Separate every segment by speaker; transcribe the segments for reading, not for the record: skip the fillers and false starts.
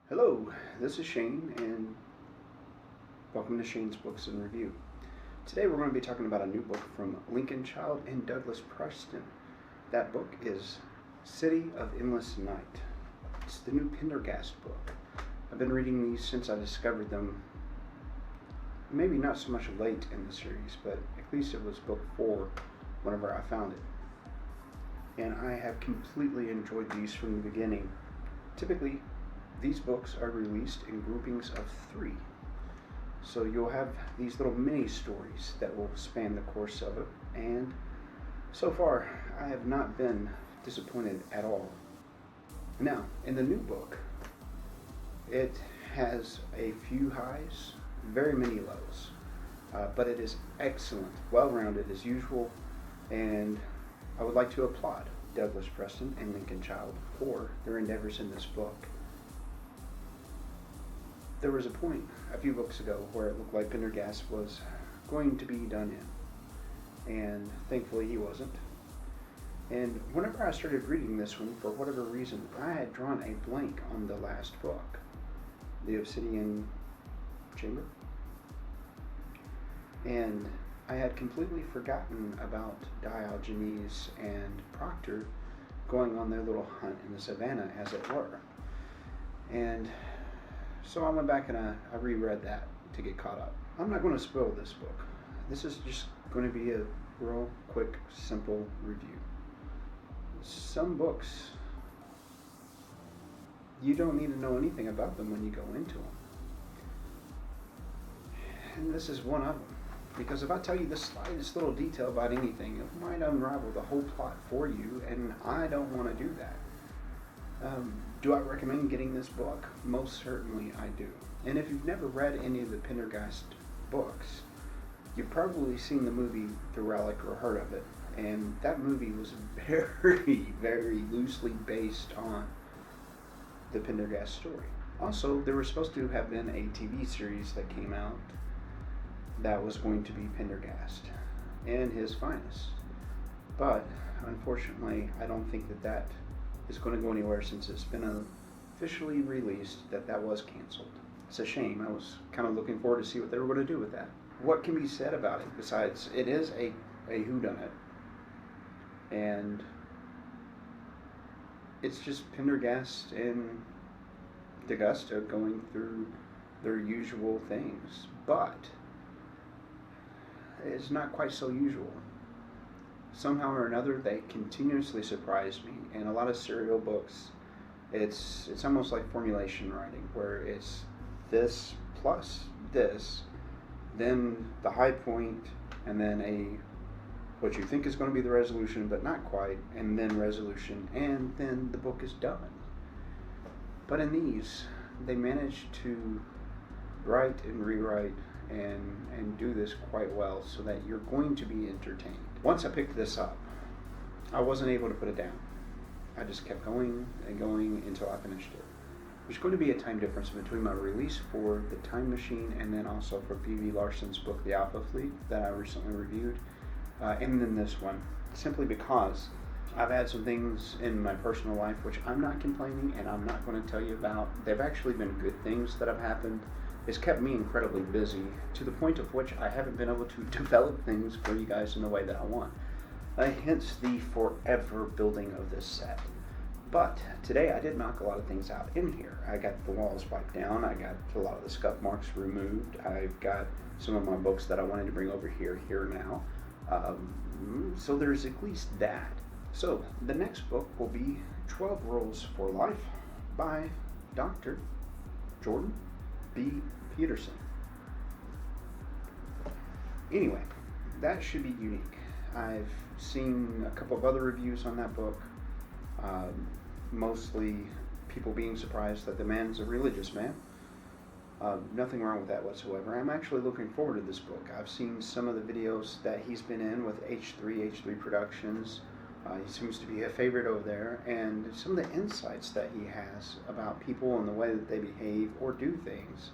Speaker 1: Hello, this is Shane, and welcome to Shane's Books and Review. Today we're going to be talking about a new book from Lincoln Child and Douglas Preston. That book is City of Endless Night. It's the new Pendergast book. I've been reading these since I discovered them, maybe not so much late in the series, but at least it was book 4 whenever I found it. And I have completely enjoyed these from the beginning. Typically, these books are released in groupings of 3. So you'll have these little mini stories that will span the course of it. And so far, I have not been disappointed at all. Now, in the new book, it has a few highs, very many lows. But it is excellent, well-rounded as usual. And I would like to applaud Douglas Preston and Lincoln Child for their endeavors in this book. There was a point a few books ago where it looked like Pendergast was going to be done in, and thankfully he wasn't. And whenever I started reading this one, for whatever reason, I had drawn a blank on the last book, The Obsidian Chamber, and I had completely forgotten about Diogenes and Proctor going on their little hunt in the savannah, as it were. And so I went back and I reread that to get caught up. I'm not going to spoil this book. This is just going to be a real quick, simple review. Some books, you don't need to know anything about them when you go into them. And this is one of them. Because if I tell you the slightest little detail about anything, it might unravel the whole plot for you, and I don't want to do that. Do I recommend getting this book? Most certainly I do. And if you've never read any of the Pendergast books, you've probably seen the movie The Relic or heard of it. And that movie was very, very loosely based on the Pendergast story. Also, there was supposed to have been a TV series that came out that was going to be Pendergast and his finest. But unfortunately, I don't think that is going to go anywhere since it's been officially released that was canceled. It's a shame. I was kind of looking forward to see what they were going to do with that. What can be said about it besides it is a whodunit, and it's just Pendergast and D'Augusta going through their usual things, but it's not quite so usual. Somehow or another, they continuously surprise me. In a lot of serial books, it's almost like formulation writing, where it's this plus this, then the high point, and then what you think is going to be the resolution, but not quite, and then resolution, and then the book is done. But in these, they manage to write and rewrite and do this quite well so that you're going to be entertained. Once I picked this up, I wasn't able to put it down. I just kept going and going until I finished it. There's going to be a time difference between my release for The Time Machine and then also for P.V. Larson's book, The Alpha Fleet, that I recently reviewed, and then this one, simply because I've had some things in my personal life which I'm not complaining and I'm not going to tell you about. They've actually been good things that have happened. It's kept me incredibly busy to the point of which I haven't been able to develop things for you guys in the way that I want. Hence the forever building of this set. But today I did knock a lot of things out in here. I got the walls wiped down. I got a lot of the scuff marks removed. I've got some of my books that I wanted to bring over here now. So there's at least that. So the next book will be 12 Rules for Life by Dr. Jordan B. Peterson. Anyway, that should be unique. I've seen a couple of other reviews on that book, mostly people being surprised that the man's a religious man. Nothing wrong with that whatsoever. I'm actually looking forward to this book. I've seen some of the videos that he's been in with H3 Productions. He seems to be a favorite over there, and some of the insights that he has about people and the way that they behave or do things,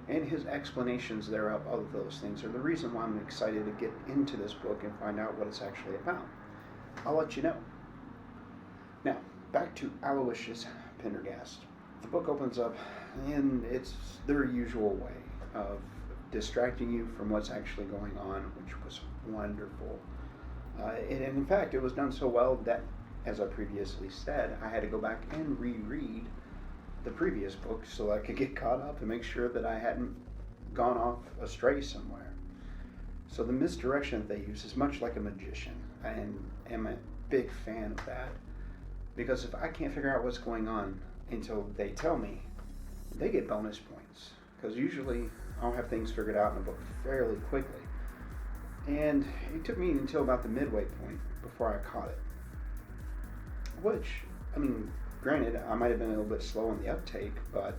Speaker 1: and his explanations thereof of those things are the reason why I'm excited to get into this book and find out what it's actually about. I'll let you know. Now, back to Aloysius Pendergast. The book opens up in it's their usual way of distracting you from what's actually going on, which was wonderful. And in fact, it was done so well that, as I previously said, I had to go back and reread the previous book so I could get caught up and make sure that I hadn't gone off astray somewhere. So the misdirection that they use is much like a magician, and am a big fan of that, because if I can't figure out what's going on until they tell me, they get bonus points, because usually I'll have things figured out in a book fairly quickly. And it took me until about the midway point before I caught it. Which, I mean, granted, I might have been a little bit slow on the uptake, but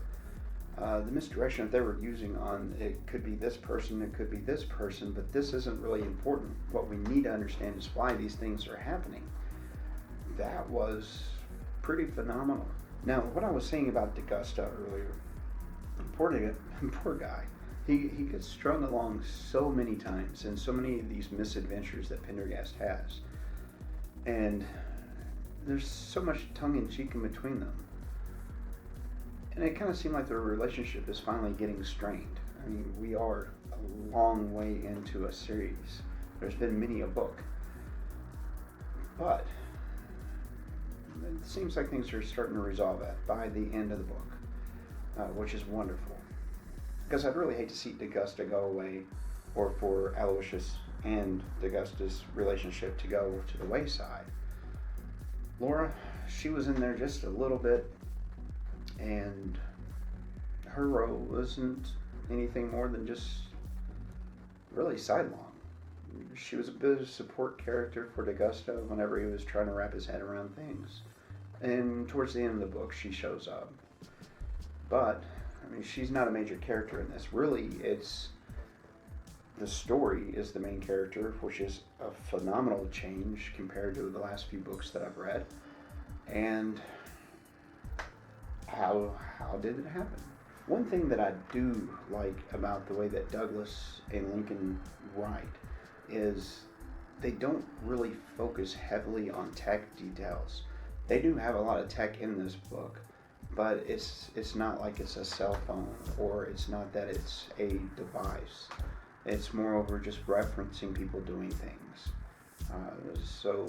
Speaker 1: the misdirection that they were using on it could be this person, it could be this person, but this isn't really important. What we need to understand is why these things are happening. That was pretty phenomenal. Now, what I was saying about D'Augusta earlier, poor guy. He gets strung along so many times in so many of these misadventures that Pendergast has. And there's so much tongue-in-cheek in between them. And it kind of seemed like their relationship is finally getting strained. I mean, we are a long way into a series. There's been many a book. But it seems like things are starting to resolve that by the end of the book, which is wonderful. Because I'd really hate to see D'Augusta go away, or for Aloysius and D'Augusta's relationship to go to the wayside. Laura, she was in there just a little bit, and her role wasn't anything more than just really sidelong. She was a bit of a support character for D'Augusta whenever he was trying to wrap his head around things. And towards the end of the book, she shows up. But, I mean, she's not a major character in this. Really, it's the story is the main character, which is a phenomenal change compared to the last few books that I've read. And how did it happen? One thing that I do like about the way that Douglas and Lincoln write is they don't really focus heavily on tech details. They do have a lot of tech in this book, but it's not like it's a cell phone, or it's not that it's a device. It's moreover just referencing people doing things. So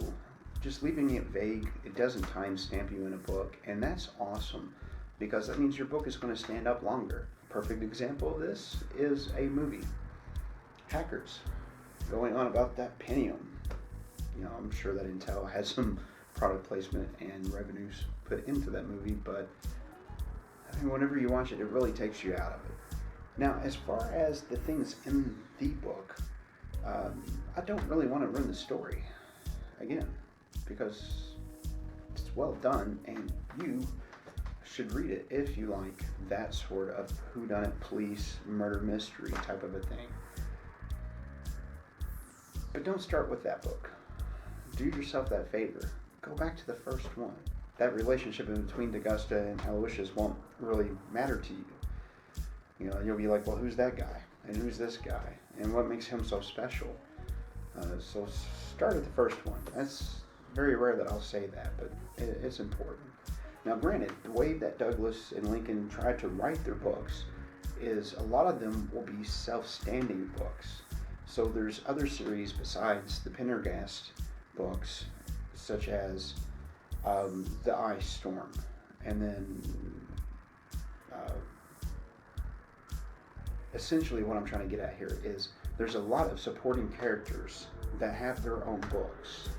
Speaker 1: just leaving it vague, it doesn't timestamp you in a book, and that's awesome, because that means your book is going to stand up longer. A perfect example of this is a movie, Hackers, going on about that Pentium. You know, I'm sure that Intel has some product placement and revenues put into that movie, but I mean, whenever you watch it, it really takes you out of it. Now, as far as the things in the book, I don't really want to ruin the story, again, because it's well done, and you should read it if you like that sort of whodunit police murder mystery type of a thing. But don't start with that book. Do yourself that favor. Go back to the first one. That relationship in between D'Augusta and Aloysius won't really matter to you. You know, you'll be like, well, who's that guy? And who's this guy? And what makes him so special? So start at the first one. That's very rare that I'll say that, but it's important. Now, granted, the way that Douglas and Lincoln tried to write their books is a lot of them will be self-standing books. So there's other series besides the Pendergast books, such as The Ice Storm, and then essentially what I'm trying to get at here is there's a lot of supporting characters that have their own books,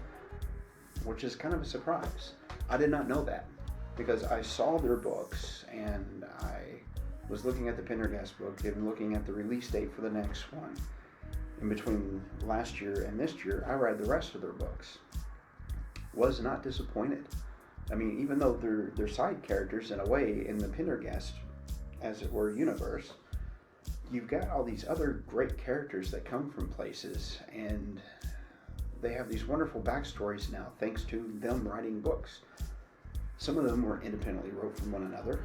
Speaker 1: which is kind of a surprise. I did not know that, because I saw their books and I was looking at the Pendergast book and looking at the release date for the next one. In between last year and this year, I read the rest of their books. Was not disappointed. I mean, even though they're side characters in a way in the Pendergast, as it were, universe, you've got all these other great characters that come from places, and they have these wonderful backstories now, thanks to them writing books. Some of them were independently wrote from one another,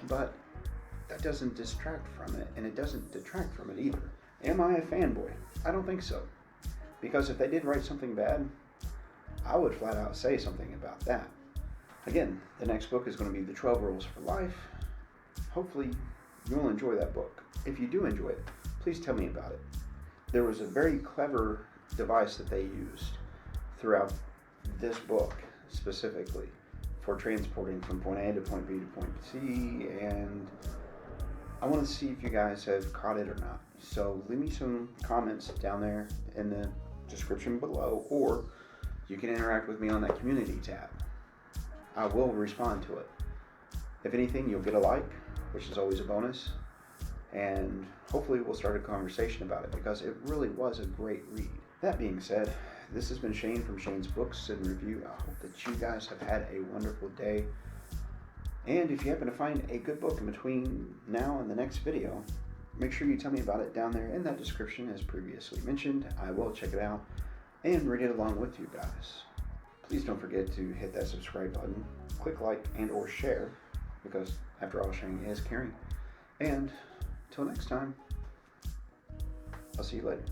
Speaker 1: but that doesn't distract from it, and it doesn't detract from it either. Am I a fanboy? I don't think so. Because if they did write something bad, I would flat out say something about that. Again, the next book is going to be The 12 Rules for Life. Hopefully, you'll enjoy that book. If you do enjoy it, please tell me about it. There was a very clever device that they used throughout this book specifically for transporting from point A to point B to point C, and I want to see if you guys have caught it or not. So leave me some comments down there in the description below, or you can interact with me on that community tab. I will respond to it. If anything, you'll get a like, which is always a bonus, and hopefully we'll start a conversation about it because it really was a great read. That being said, this has been Shane from Shane's Books and Review. I hope that you guys have had a wonderful day. And if you happen to find a good book in between now and the next video, make sure you tell me about it down there in that description as previously mentioned. I will check it out and read it along with you guys. Please don't forget to hit that subscribe button, click like and or share, because after all, sharing is caring. And until next time, I'll see you later.